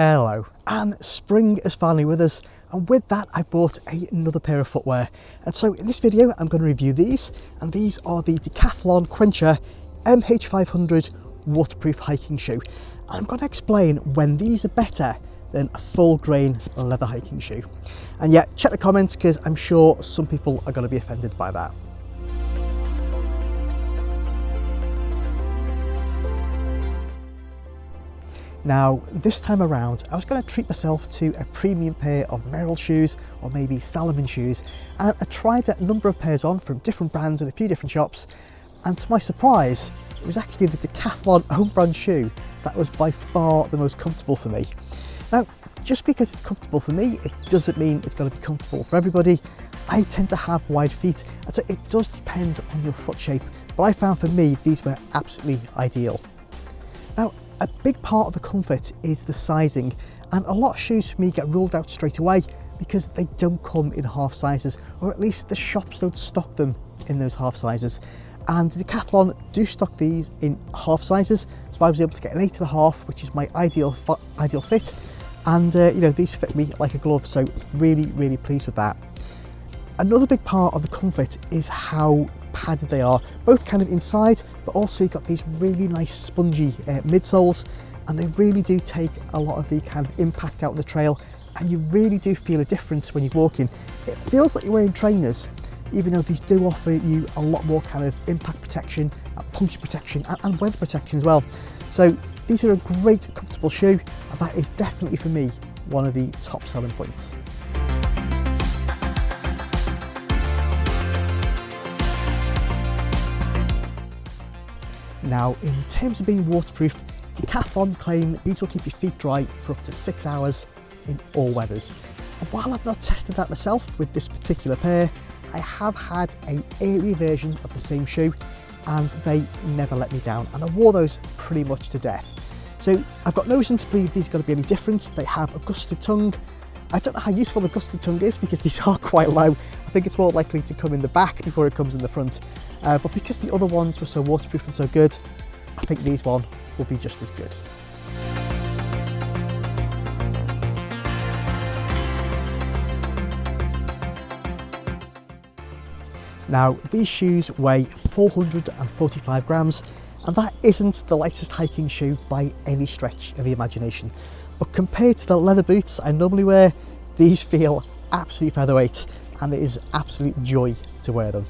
Hello, and spring is finally with us, and with that I bought another pair of footwear. And so in this video I'm going to review these, and these are the Decathlon Quencha MH500 waterproof hiking shoe. And I'm going to explain when these are better than a full grain leather hiking shoe. And yeah, check the comments because I'm sure some people are going to be offended by that. Now, this time around, I was going to treat myself to a premium pair of Merrell shoes or maybe Salomon shoes, and I tried a number of pairs on from different brands and a few different shops, and to my surprise, it was actually the Decathlon home brand shoe that was by far the most comfortable for me. Now, just because it's comfortable for me, it doesn't mean it's going to be comfortable for everybody. I tend to have wide feet, and so it does depend on your foot shape, but I found for me, these were absolutely ideal. Now, a big part of the comfort is the sizing, and a lot of shoes for me get ruled out straight away because they don't come in half sizes, or at least the shops don't stock them in those half sizes. And Decathlon do stock these in half sizes, so I was able to get an 8.5, which is my ideal fit, and you know, these fit me like a glove, so really pleased with that. Another big part of the comfort is how padded they are, both kind of inside, but also you've got these really nice spongy midsoles, and they really do take a lot of the kind of impact out on the trail, and you really do feel a difference when you're walking. It feels like you're wearing trainers, even though these do offer you a lot more kind of impact protection, puncture protection, and weather protection as well. So these are a great comfortable shoe, and that is definitely for me one of the top selling points. Now, in terms of being waterproof, Decathlon claim these will keep your feet dry for up to 6 hours in all weathers. And while I've not tested that myself with this particular pair, I have had an airy version of the same shoe, and they never let me down, and I wore those pretty much to death. So I've got no reason to believe these are going to be any different. They have a gusset tongue. I don't know how useful the gusset tongue is because these are quite low. I think it's more likely to come in the back before it comes in the front. But because the other ones were so waterproof and so good, I think these one will be just as good. Now, these shoes weigh 445 grams, and that isn't the lightest hiking shoe by any stretch of the imagination. But compared to the leather boots I normally wear, these feel absolutely featherweight, and it is absolute joy to wear them.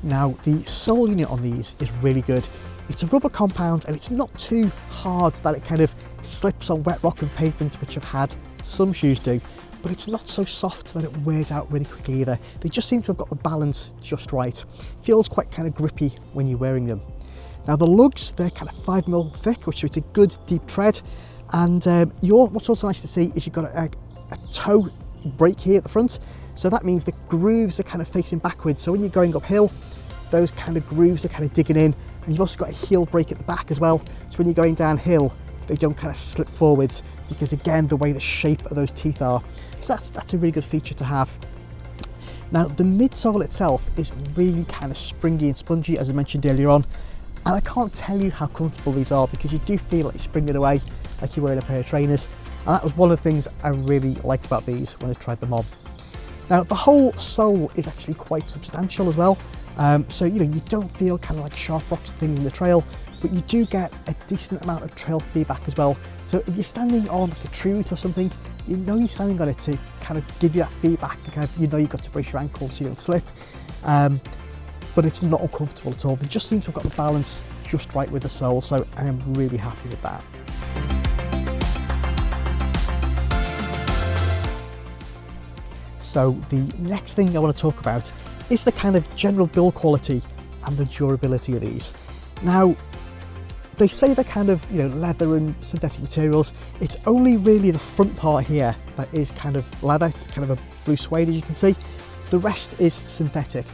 Now, the sole unit on these is really good. It's a rubber compound, and it's not too hard that it kind of slips on wet rock and pavement, which I've had some shoes do, but it's not so soft that it wears out really quickly either. They just seem to have got the balance just right. Feels quite kind of grippy when you're wearing them. Now, the lugs, they're kind of 5mm thick, which is a good deep tread, and what's also nice to see is you've got a toe brake here at the front, so that means the grooves are kind of facing backwards, so when you're going uphill, those kind of grooves are kind of digging in, and you've also got a heel brake at the back as well, so when you're going downhill they don't kind of slip forwards because, again, the way the shape of those teeth are. So that's a really good feature to have. Now, the midsole itself is really kind of springy and spongy, as I mentioned earlier on, and I can't tell you how comfortable these are because you do feel like you're springing away like you're wearing a pair of trainers, and that was one of the things I really liked about these when I tried them on. Now, the whole sole is actually quite substantial as well. So, you know, you don't feel kind of like sharp rocks and things in the trail, but you do get a decent amount of trail feedback as well. So if you're standing on like a tree root or something, you know you're standing on it to kind of give you that feedback, and kind of, you know, you've got to brace your ankles so you don't slip. But it's not uncomfortable at all. They just seem to have got the balance just right with the sole, so I am really happy with that. So the next thing I want to talk about is the kind of general build quality and the durability of these. Now, they say they're kind of, you know, leather and synthetic materials. It's only really the front part here that is kind of leather. It's kind of a blue suede, as you can see. The rest is synthetic.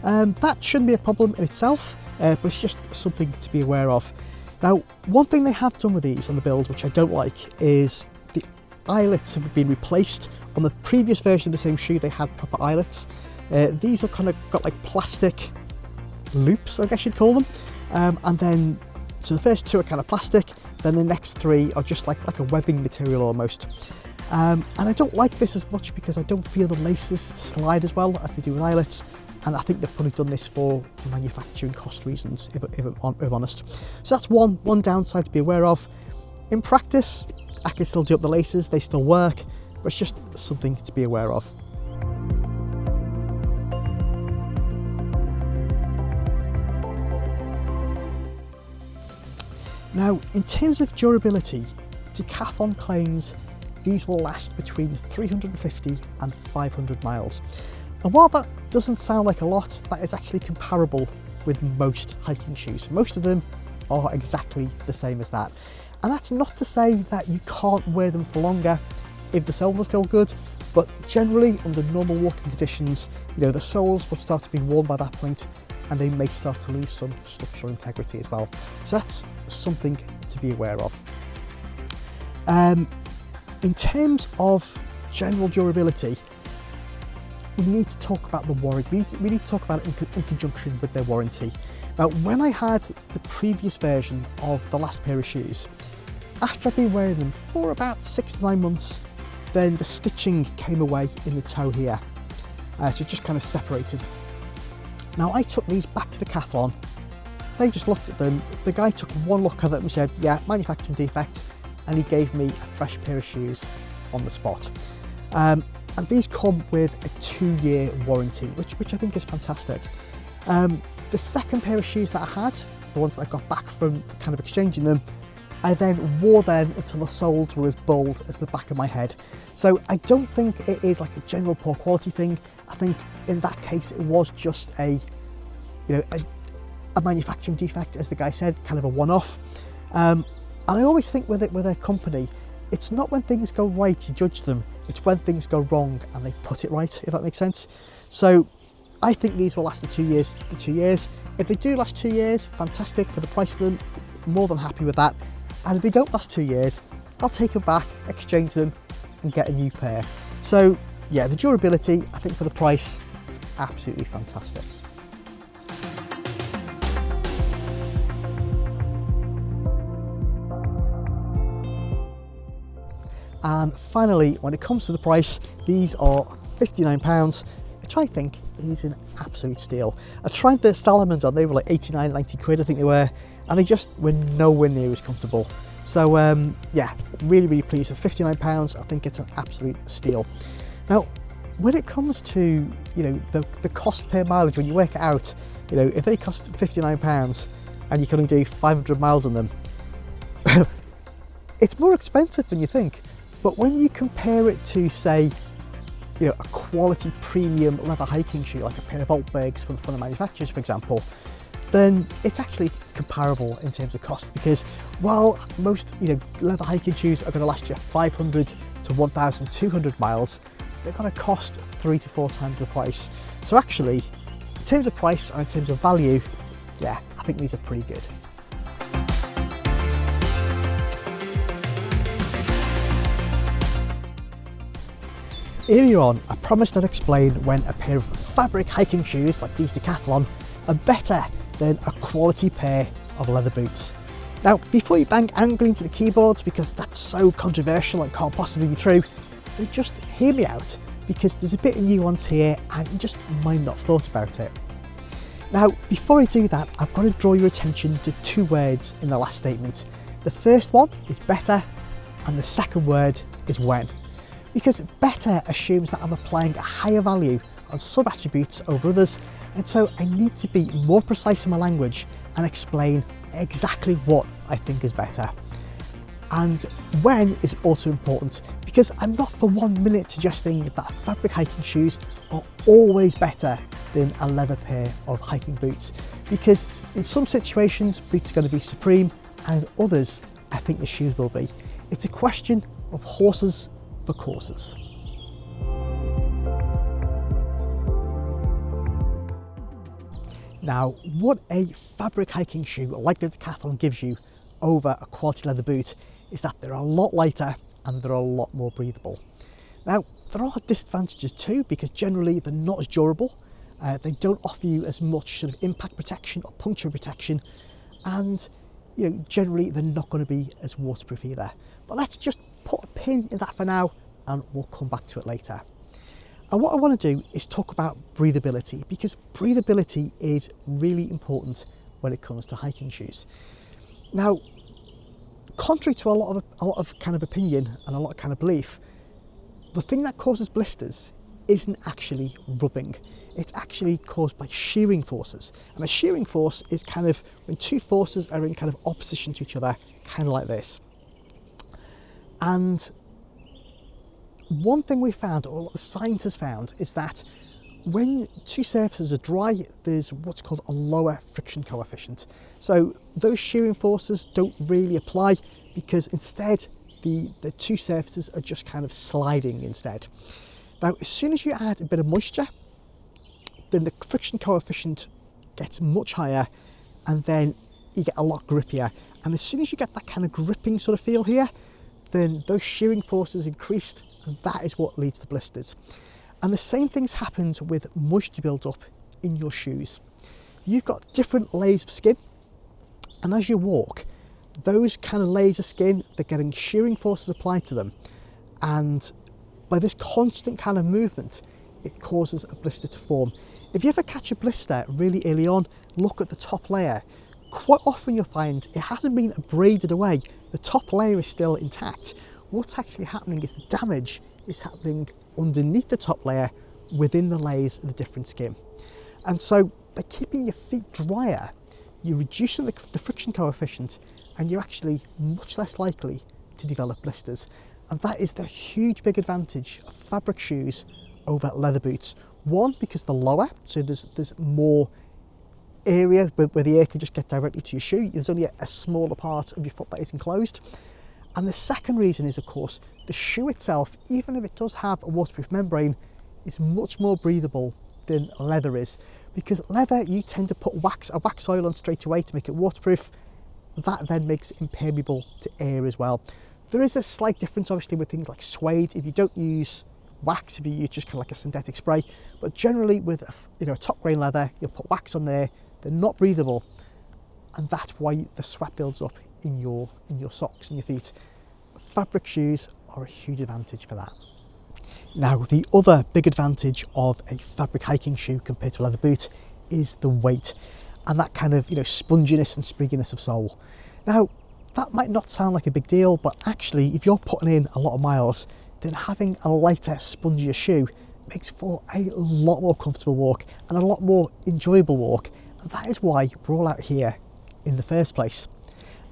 That shouldn't be a problem in itself, but it's just something to be aware of. Now, one thing they have done with these on the build, which I don't like, is the eyelets have been replaced. On the previous version of the same shoe, they had proper eyelets, These have kind of got like plastic loops, I guess you'd call them, and then so the first two are kind of plastic, then the next three are just like a webbing material almost. And I don't like this as much because I don't feel the laces slide as well as they do with eyelets, and I think they've probably done this for manufacturing cost reasons, if I'm honest. So that's one downside to be aware of. In practice, I can still do up the laces, they still work, but it's just something to be aware of. Now, in terms of durability, Decathlon claims these will last between 350 and 500 miles. And while that doesn't sound like a lot, that is actually comparable with most hiking shoes. Most of them are exactly the same as that. And that's not to say that you can't wear them for longer if the soles are still good, but generally under normal walking conditions, the soles will start to be worn by that point, and they may start to lose some structural integrity as well. So that's something to be aware of. In terms of general durability, we need to talk about the warranty. We need to talk about it in conjunction with their warranty. Now, when I had the previous version of the last pair of shoes, after I'd been wearing them for about 6 to 9 months, then the stitching came away in the toe here. So it just kind of separated. Now, I took these back to Decathlon. They just looked at them. The guy took one look at them and said, yeah, manufacturing defect, and he gave me a fresh pair of shoes on the spot. And these come with a 2-year warranty, which I think is fantastic. The second pair of shoes that I had, the ones that I got back from kind of exchanging them, I then wore them until the soles were as bald as the back of my head. So I don't think it is like a general poor quality thing. I think in that case it was just a manufacturing defect, as the guy said, kind of a one-off. And I always think with a company, it's not when things go right you judge them, it's when things go wrong and they put it right, if that makes sense. So I think these will last the 2 years. If they do last 2 years, fantastic. For the price of them, more than happy with that. And if they don't last 2 years, I'll take them back, exchange them, and get a new pair. So yeah, the durability, I think for the price, is absolutely fantastic. And finally, when it comes to the price, these are £59, which I think is an absolute steal. I tried the Salomons on, they were like 89, 90 quid, I think they were, and they just were nowhere near as comfortable. So yeah, really pleased with £59. I think it's an absolute steal. Now, when it comes to the cost per mileage, when you work it out, if they cost £59 and you can only do 500 miles on them, it's more expensive than you think. But when you compare it to, say, a quality premium leather hiking shoe, like a pair of Altbergs from the manufacturers, for example, then it's actually comparable in terms of cost, because while most leather hiking shoes are going to last you 500 to 1,200 miles, they're going to cost 3 to 4 times the price. So actually, in terms of price and in terms of value, yeah, I think these are pretty good. Earlier on, I promised I'd explain when a pair of fabric hiking shoes like these Decathlon are better than a quality pair of leather boots. Now, before you bang angrily into the keyboards because that's so controversial and can't possibly be true, then just hear me out, because there's a bit of nuance here and you just might not have thought about it. Now, before I do that, I've got to draw your attention to 2 words in the last statement. The first one is better, and the second word is when. Because better assumes that I'm applying a higher value on some attributes over others, and so I need to be more precise in my language and explain exactly what I think is better. And when is also important, because I'm not for 1 minute suggesting that fabric hiking shoes are always better than a leather pair of hiking boots, because in some situations boots are going to be supreme, and others I think the shoes will be. It's a question of horses for courses. Now, what a fabric hiking shoe like the Decathlon gives you over a quality leather boot is that they're a lot lighter and they're a lot more breathable. Now, there are disadvantages too, because generally they're not as durable. They don't offer you as much sort of impact protection or puncture protection, and generally they're not going to be as waterproof either. But let's just put a pin in that for now, and we'll come back to it later. And what I want to do is talk about breathability, because breathability is really important when it comes to hiking shoes. Now, contrary to a lot of kind of opinion and a lot of kind of belief, the thing that causes blisters isn't actually rubbing. It's actually caused by shearing forces. And a shearing force is kind of when two forces are in kind of opposition to each other, kind of like this. And one thing we found, or what the scientists found, is that when two surfaces are dry, there's what's called a lower friction coefficient. So those shearing forces don't really apply, because instead the two surfaces are just kind of sliding instead. Now, as soon as you add a bit of moisture, then the friction coefficient gets much higher, and then you get a lot grippier. And as soon as you get that kind of gripping sort of feel here, then those shearing forces increased, and that is what leads to blisters. And the same things happens with moisture build-up in your shoes. You've got different layers of skin, and as you walk, those kind of layers of skin, they're getting shearing forces applied to them, and by this constant kind of movement, it causes a blister to form. If you ever catch a blister really early on, look at the top layer. Quite often you'll find it hasn't been abraded away. The top layer is still intact. What's actually happening is the damage is happening underneath the top layer, within the layers of the different skin. And so by keeping your feet drier, you're reducing the friction coefficient, and you're actually much less likely to develop blisters. And that is the huge big advantage of fabric shoes over leather boots. One, because they're lower, so there's more area where the air can just get directly to your shoe. There's only a smaller part of your foot that is enclosed. And the second reason is, of course, the shoe itself, even if it does have a waterproof membrane, is much more breathable than leather is. Because leather, you tend to put a wax oil on straight away to make it waterproof. That then makes it impermeable to air as well. There is a slight difference, obviously, with things like suede. If you don't use wax, if you use just kind of like a synthetic spray, but generally with a top grain leather, you'll put wax on there. They're not breathable, and that's why the sweat builds up in your socks and your feet. Fabric shoes are a huge advantage for that. Now, the other big advantage of a fabric hiking shoe compared to a leather boot is the weight and that kind of sponginess and springiness of sole. Now, that might not sound like a big deal, but actually, if you're putting in a lot of miles, then having a lighter, spongier shoe makes for a lot more comfortable walk and a lot more enjoyable walk. And that is why we're all out here in the first place.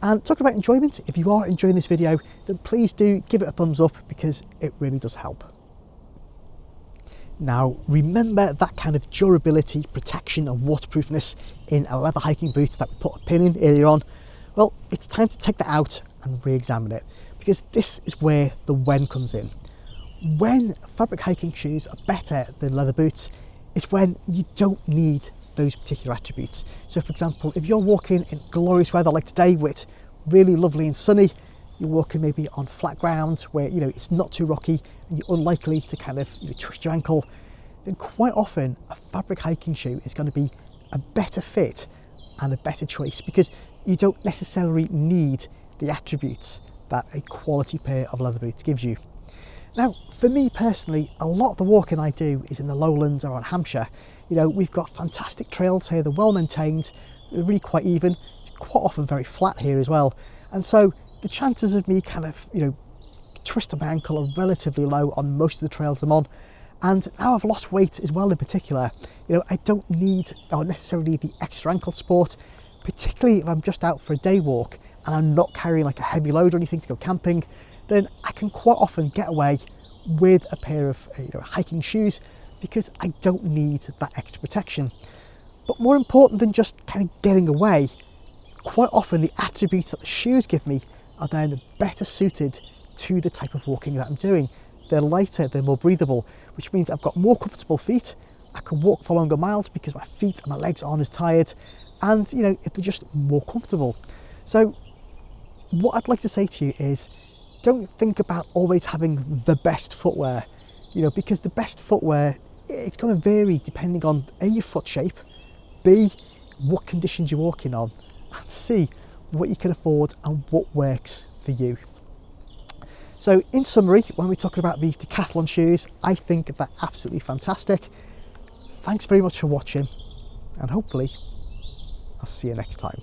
And talking about enjoyment, if you are enjoying this video, then please do give it a thumbs up, because it really does help. Now, remember that kind of durability, protection and waterproofness in a leather hiking boot that we put a pin in earlier on? Well, it's time to take that out and re-examine it, because this is where the when comes in. When fabric hiking shoes are better than leather boots is when you don't need those particular attributes. So for example, if you're walking in glorious weather like today, with really lovely and sunny, you're walking maybe on flat ground where it's not too rocky and you're unlikely to kind of twist your ankle, then quite often a fabric hiking shoe is going to be a better fit and a better choice, because you don't necessarily need the attributes that a quality pair of leather boots gives you. Now, for me personally, a lot of the walking I do is in the lowlands or on Hampshire. We've got fantastic trails here, they're well maintained, they're really quite even, it's quite often very flat here as well. And so the chances of me kind of, twisting my ankle are relatively low on most of the trails I'm on. And now I've lost weight as well in particular, I don't need or necessarily need the extra ankle support, particularly if I'm just out for a day walk and I'm not carrying like a heavy load or anything to go camping. Then I can quite often get away with a pair of hiking shoes, because I don't need that extra protection. But more important than just kind of getting away, quite often the attributes that the shoes give me are then better suited to the type of walking that I'm doing. They're lighter, they're more breathable, which means I've got more comfortable feet. I can walk for longer miles because my feet and my legs aren't as tired, and they're just more comfortable. So what I'd like to say to you is, don't think about always having the best footwear. you know, because the best footwear, it's going to vary depending on A, your foot shape, B, what conditions you're walking on, and C, what you can afford and what works for you. So in summary, when we're talking about these Decathlon shoes, I think they're absolutely fantastic. Thanks very much for watching, and hopefully I'll see you next time.